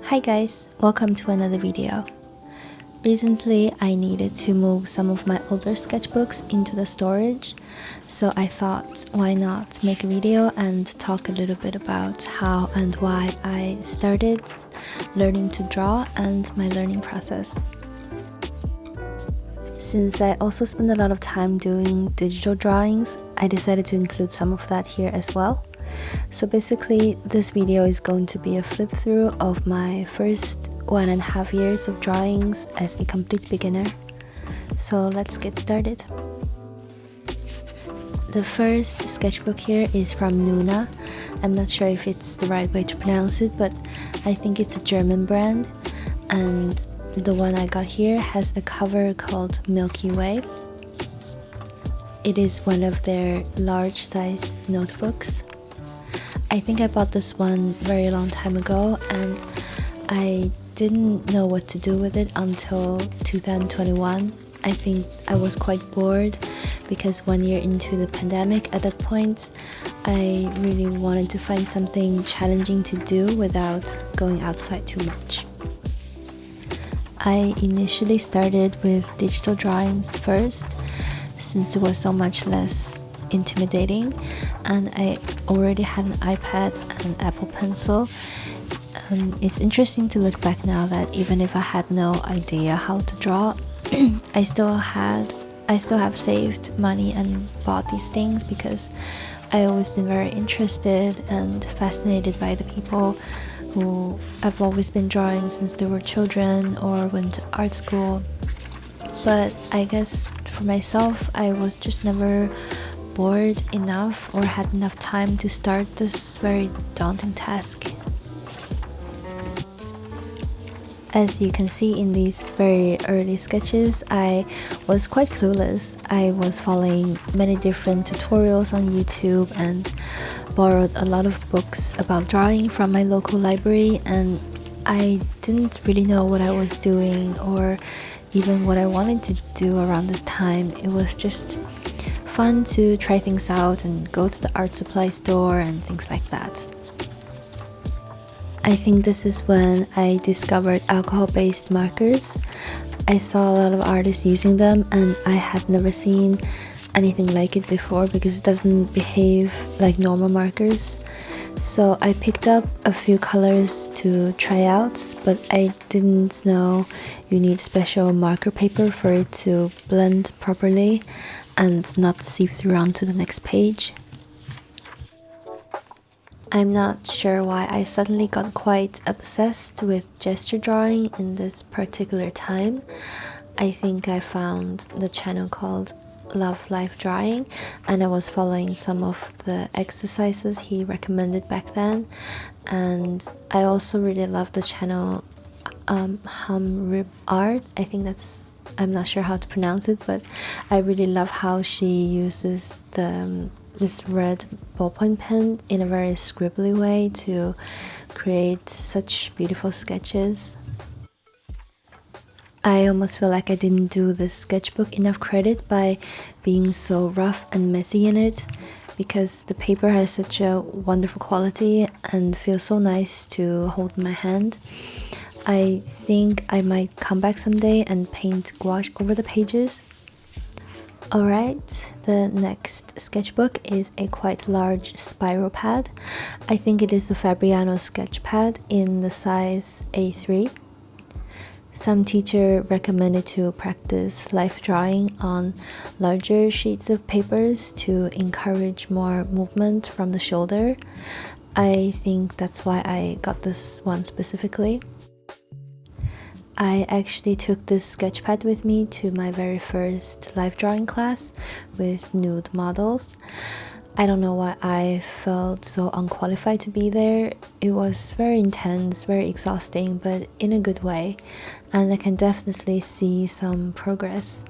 Hi guys, welcome to another video. Recently I needed to move some of my older sketchbooks into the storage, so I thought why not make a video and talk a little bit about how and why I started learning to draw and my learning process. Since I also spend a lot of time doing digital drawings, I decided to include some of that here as well. So basically, this video is going to be a flip through of my first 1.5 years of drawings as a complete beginner. So let's get started. The first sketchbook here is from Nuuna. I'm not sure if it's the right way to pronounce it, but I think it's a German brand. And the one I got here has a cover called Milky Way. It is one of their large size notebooks. I think I bought this one very long time ago and I didn't know what to do with it until 2021. I think I was quite bored because 1 year into the pandemic at that point, I really wanted to find something challenging to do without going outside too much. I initially started with digital drawings first, since it was so much less intimidating, and I already had an iPad and an Apple Pencil. It's interesting to look back now that even if I had no idea how to draw, I still have saved money and bought these things because I always been very interested and fascinated by the people who have always been drawing since they were children or went to art school. But I guess for myself, I was just never bored enough or had enough time to start this very daunting task. As you can see in these very early sketches, I was quite clueless. I was following many different tutorials on YouTube and borrowed a lot of books about drawing from my local library, and I didn't really know what I was doing or even what I wanted to do around this time. It was just fun to try things out and go to the art supply store and things like that. I think this is when I discovered alcohol-based markers. I saw a lot of artists using them and I had never seen anything like it before because it doesn't behave like normal markers. So I picked up a few colors to try out, but I didn't know you need special marker paper for it to blend properly and not seep through onto the next page. I'm not sure why I suddenly got quite obsessed with gesture drawing in this particular time. I think I found the channel called Love Life Drawing and I was following some of the exercises he recommended back then, and I also really love the channel Rib Art. I think that's, I'm not sure how to pronounce it, but I really love how she uses this red ballpoint pen in a very scribbly way to create such beautiful sketches. I almost feel like I didn't do this sketchbook enough credit by being so rough and messy in it, because the paper has such a wonderful quality and feels so nice to hold in my hand. I think I might come back someday and paint gouache over the pages. Alright, the next sketchbook is a quite large spiral pad. I think it is a Fabriano sketch pad in the size A3. Some teacher recommended to practice life drawing on larger sheets of papers to encourage more movement from the shoulder. I think that's why I got this one specifically. I actually took this sketch pad with me to my very first life drawing class with nude models. I don't know why I felt so unqualified to be there. It was very intense, very exhausting, but in a good way, and I can definitely see some progress.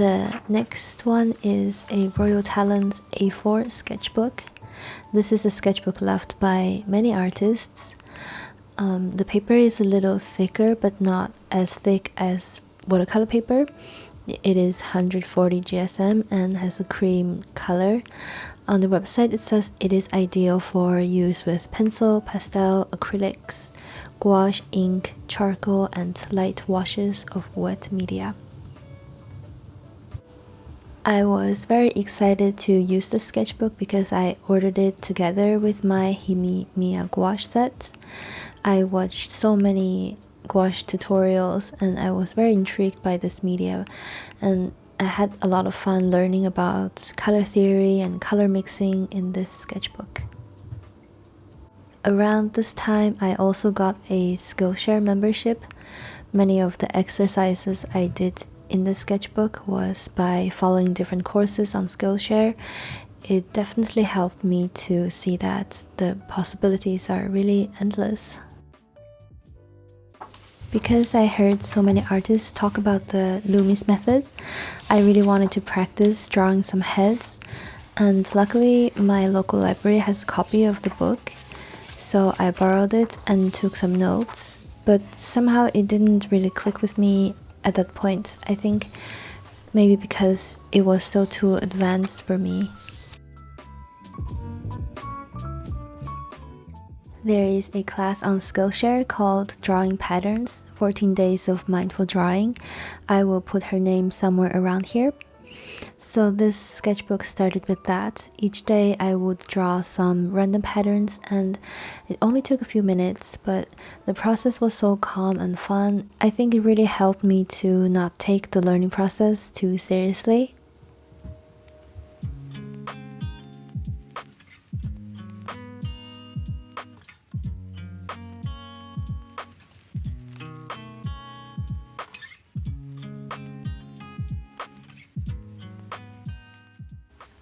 The next one is a Royal Talens A4 sketchbook. This is a sketchbook loved by many artists. The paper is a little thicker, but not as thick as watercolor paper. It is 140 GSM and has a cream color. On the website it says it is ideal for use with pencil, pastel, acrylics, gouache, ink, charcoal, and light washes of wet media. I was very excited to use the sketchbook because I ordered it together with my Himi gouache set. I watched so many gouache tutorials and I was very intrigued by this media, and I had a lot of fun learning about color theory and color mixing in this sketchbook. Around this time, I also got a Skillshare membership. Many of the exercises I did in the sketchbook was by following different courses on Skillshare. It definitely helped me to see that the possibilities are really endless. Because I heard so many artists talk about the Loomis method, I really wanted to practice drawing some heads, and luckily my local library has a copy of the book, so I borrowed it and took some notes, but somehow it didn't really click with me at that point. I think maybe because it was still too advanced for me. There is a class on Skillshare called Drawing Patterns, 14 Days of Mindful Drawing. I will put her name somewhere around here. So this sketchbook started with that. Each day I would draw some random patterns and it only took a few minutes, but the process was so calm and fun. I think it really helped me to not take the learning process too seriously.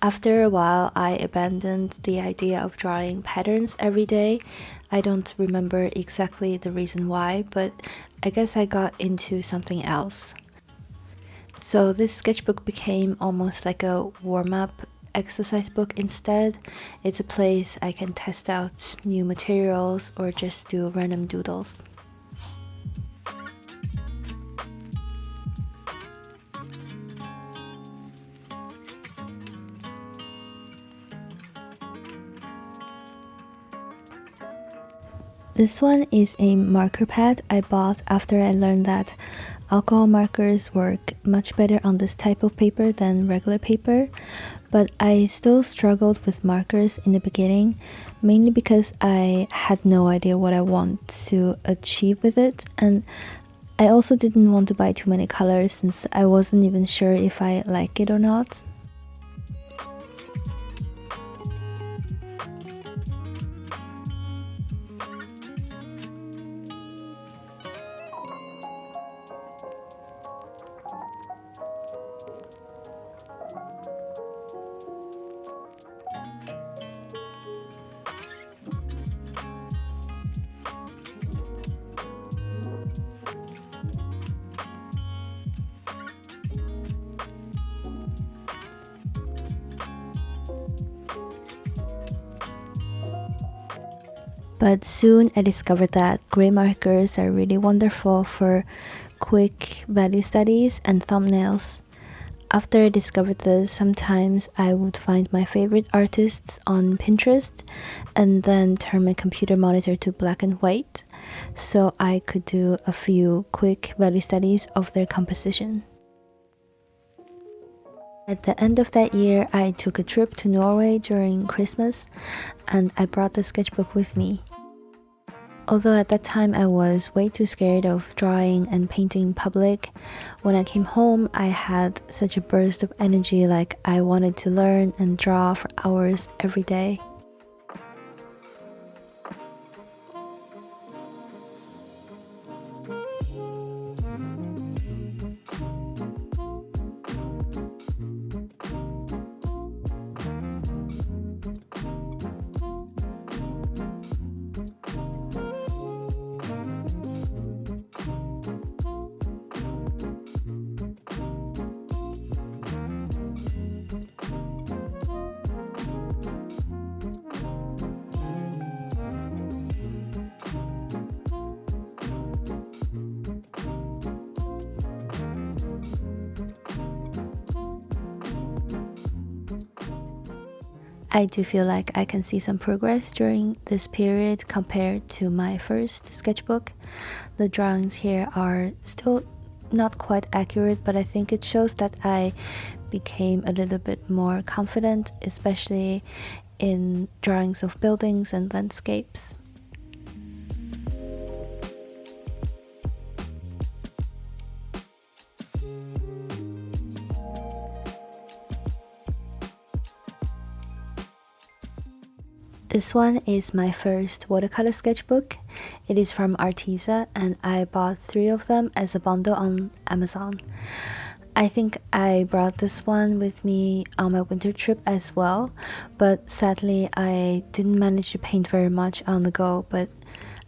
After a while, I abandoned the idea of drawing patterns every day. I don't remember exactly the reason why, but I guess I got into something else. So this sketchbook became almost like a warm-up exercise book instead. It's a place I can test out new materials or just do random doodles. This one is a marker pad I bought after I learned that alcohol markers work much better on this type of paper than regular paper, but I still struggled with markers in the beginning, mainly because I had no idea what I want to achieve with it, and I also didn't want to buy too many colors since I wasn't even sure if I like it or not. But soon I discovered that gray markers are really wonderful for quick value studies and thumbnails. After I discovered this, sometimes I would find my favorite artists on Pinterest and then turn my computer monitor to black and white so I could do a few quick value studies of their composition. At the end of that year, I took a trip to Norway during Christmas and I brought the sketchbook with me. Although at that time I was way too scared of drawing and painting in public, when I came home I had such a burst of energy, like I wanted to learn and draw for hours every day. I do feel like I can see some progress during this period compared to my first sketchbook. The drawings here are still not quite accurate, but I think it shows that I became a little bit more confident, especially in drawings of buildings and landscapes. This one is my first watercolor sketchbook. It is from Arteza and I bought 3 of them as a bundle on Amazon. I think I brought this one with me on my winter trip as well, but sadly I didn't manage to paint very much on the go, but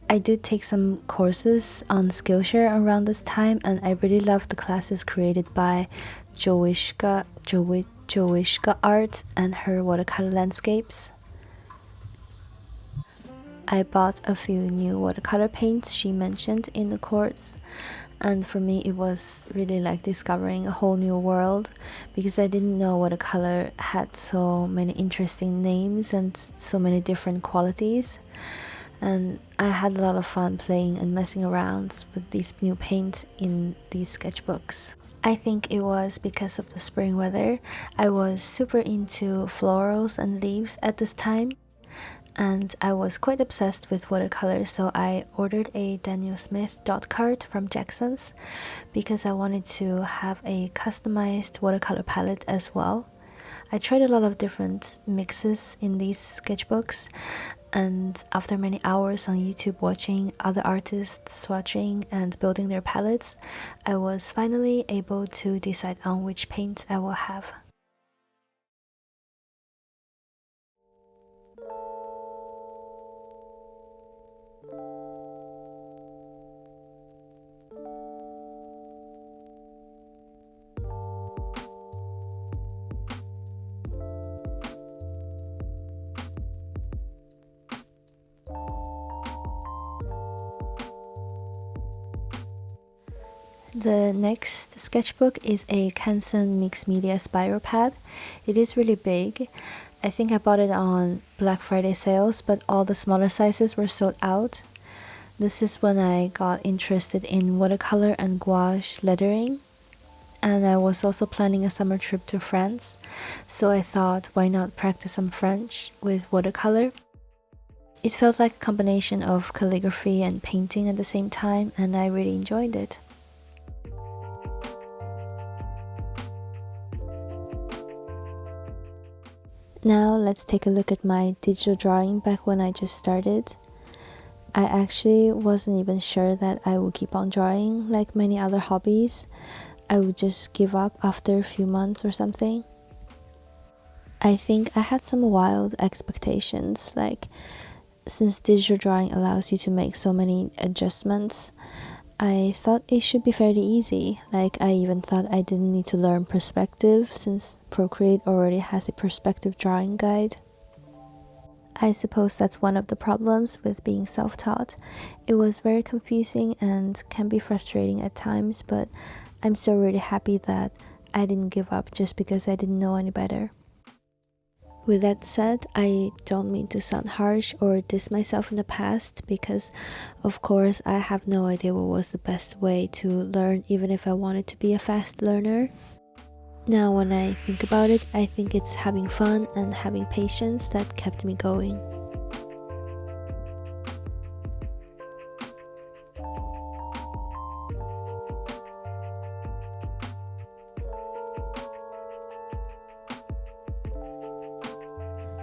I did take some courses on Skillshare around this time, and I really loved the classes created by Joishka Art and her watercolor landscapes. I bought a few new watercolor paints she mentioned in the course, and for me it was really like discovering a whole new world, because I didn't know watercolor had so many interesting names and so many different qualities, and I had a lot of fun playing and messing around with these new paints in these sketchbooks. I think it was because of the spring weather. I was super into florals and leaves at this time, and I was quite obsessed with watercolor, so I ordered a Daniel Smith dot card from Jackson's because I wanted to have a customized watercolor palette as well. I tried a lot of different mixes in these sketchbooks, and after many hours on YouTube watching other artists swatching and building their palettes, I was finally able to decide on which paints I will have. The next sketchbook is a Canson Mix Media spiral pad. It is really big. I think I bought it on Black Friday sales, but all the smaller sizes were sold out. This is when I got interested in watercolor and gouache lettering, and I was also planning a summer trip to France, so I thought, why not practice some French with watercolor? It felt like a combination of calligraphy and painting at the same time, and I really enjoyed it. Now let's take a look at my digital drawing back when I just started. I actually wasn't even sure that I would keep on drawing. Like many other hobbies, I would just give up after a few months or something. I think I had some wild expectations, like since digital drawing allows you to make so many adjustments, I thought it should be fairly easy. Like I even thought I didn't need to learn perspective since Procreate already has a perspective drawing guide. I suppose that's one of the problems with being self-taught. It was very confusing and can be frustrating at times, but I'm still really happy that I didn't give up just because I didn't know any better. With that said, I don't mean to sound harsh or diss myself in the past, because of course I have no idea what was the best way to learn, even if I wanted to be a fast learner. Now when I think about it, I think it's having fun and having patience that kept me going.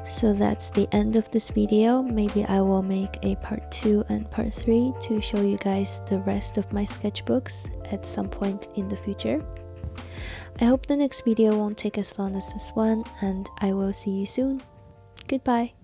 So that's the end of this video. Maybe I will make a part 2 and part 3 to show you guys the rest of my sketchbooks at some point in the future. I hope the next video won't take as long as this one, and I will see you soon. Goodbye!